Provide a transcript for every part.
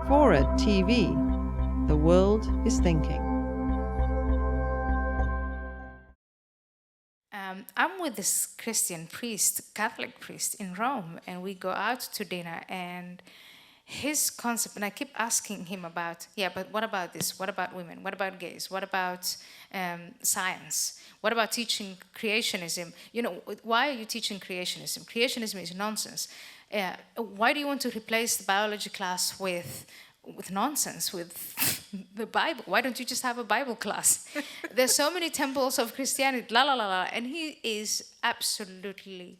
FORA.tv. The world is thinking. I'm with this Christian priest, Catholic priest in Rome, and we go out to dinner, and his concept, and I keep asking him about, but what about this? What about women? What about gays? What about science? What about teaching creationism? You know, why are you teaching creationism? Creationism is nonsense. Why do you want to replace the biology class with nonsense, with the Bible? Why don't you just have a Bible class? There's so many temples of Christianity, la la la la, and he is absolutely,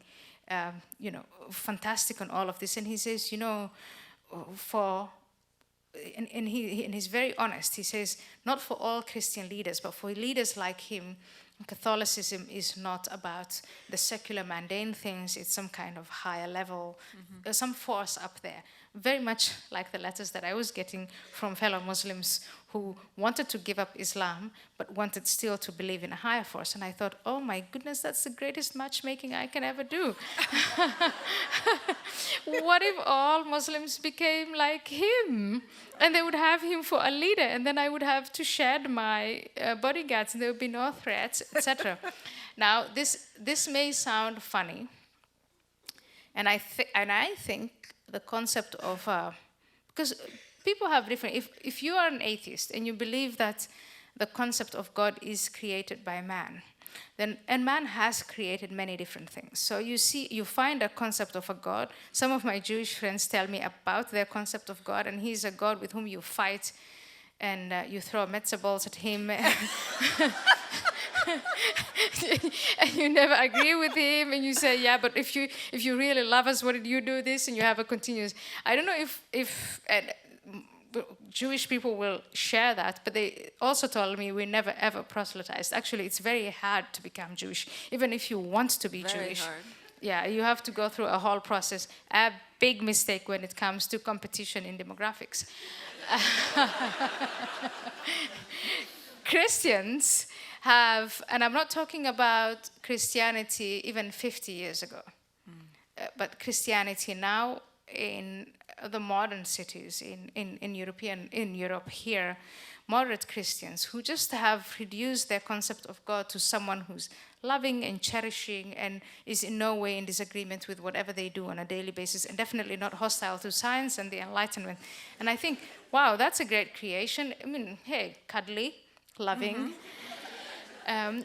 fantastic on all of this. And he says, and he's very honest. He says, not for all Christian leaders, but for leaders like him, Catholicism is not about the secular mundane things. It's some kind of higher level, some force up there. Very much like the letters that I was getting from fellow Muslims who wanted to give up Islam, but wanted still to believe in a higher force. And I thought, oh my goodness, that's the greatest matchmaking I can ever do. What if all Muslims became like him? And they would have him for a leader, and then I would have to shed my bodyguards, and there would be no threats, etc. Now, this may sound funny, and I think the concept of because people have different. If you are an atheist and you believe that the concept of God is created by man, and man has created many different things. So you find a concept of a God. Some of my Jewish friends tell me about their concept of God, and he's a God with whom you fight, and you throw matzo balls at him, and you never agree with him, and you say, yeah, but if you really love us, what did you do this? And you have a continuous. I don't know if Jewish people will share that, but they also told me we never ever proselytized. Actually, it's very hard to become Jewish, even if you want to be very Jewish. Hard. Yeah, you have to go through a whole process. A big mistake when it comes to competition in demographics. Christians have, and I'm not talking about Christianity even 50 years ago, but Christianity now in the modern cities in Europe here, moderate Christians who just have reduced their concept of God to someone who's loving and cherishing and is in no way in disagreement with whatever they do on a daily basis, and definitely not hostile to science and the Enlightenment. And I think, wow, that's a great creation. I mean, hey, cuddly, loving. And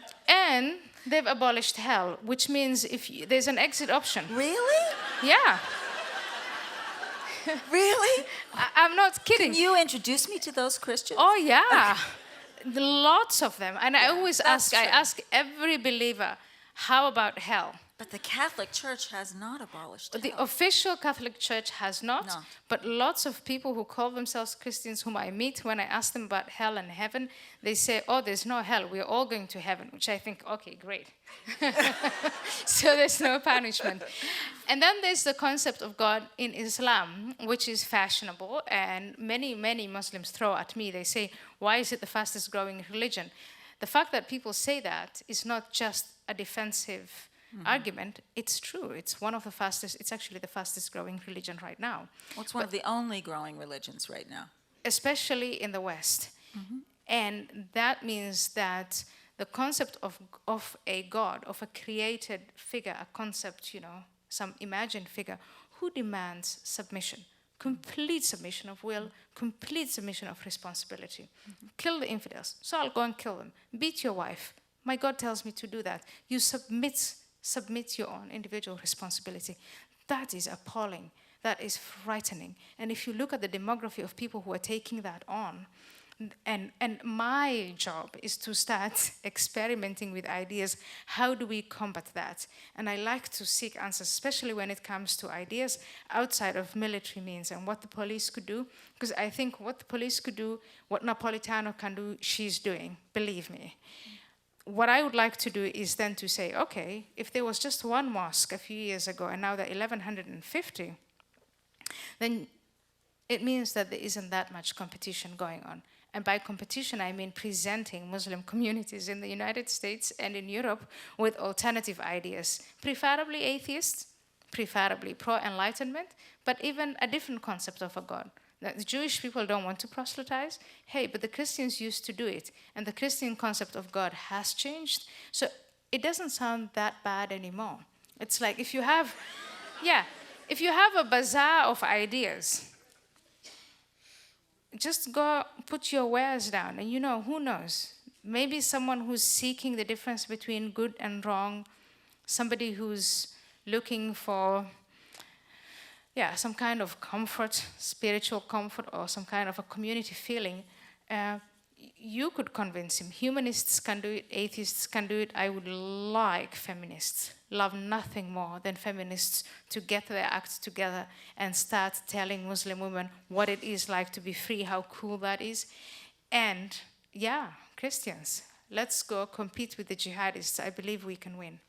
they've abolished hell, which means there's an exit option. Really? Yeah. Really? I'm not kidding. Can you introduce me to those Christians? Oh, yeah. Lots of them. And I always I ask every believer, how about hell? But the Catholic Church has not abolished hell. The official Catholic Church has not, No. but lots of people who call themselves Christians whom I meet, when I ask them about hell and heaven, they say, oh, there's no hell, we're all going to heaven, which I think, okay, great. So there's no punishment. And then there's the concept of God in Islam, which is fashionable, and many, many Muslims throw at me. They say, why is it the fastest growing religion? The fact that people say that is not just a defensive argument. It's true. It's one of the fastest, it's actually the fastest growing religion right now. Well, it's one of the only growing religions right now. Especially in the West. And that means that the concept of a God, of a created figure, a concept, some imagined figure, who demands submission, complete submission of will, complete submission of responsibility. Kill the infidels, so I'll go and kill them. Beat your wife. My God tells me to do that. You submit your own individual responsibility. That is appalling. That is frightening. And if you look at the demography of people who are taking that on, and my job is to start experimenting with ideas. How do we combat that? And I like to seek answers, especially when it comes to ideas outside of military means and what the police could do. Because I think what the police could do, what Napolitano can do, she's doing, believe me. What I would like to do is then to say, okay, if there was just one mosque a few years ago and now there are 1,150, then it means that there isn't that much competition going on. And by competition, I mean presenting Muslim communities in the United States and in Europe with alternative ideas, preferably atheist, preferably pro-enlightenment, but even a different concept of a God. that the Jewish people don't want to proselytize. Hey, but the Christians used to do it, and the Christian concept of God has changed. So it doesn't sound that bad anymore. It's like if you have, if you have a bazaar of ideas, just go put your wares down, and who knows? Maybe someone who's seeking the difference between good and wrong, somebody who's looking for some kind of comfort, spiritual comfort, or some kind of a community feeling, you could convince him. Humanists can do it, atheists can do it. I would like feminists, love nothing more than feminists to get their act together and start telling Muslim women what it is like to be free, how cool that is. And Christians, let's go compete with the jihadists. I believe we can win.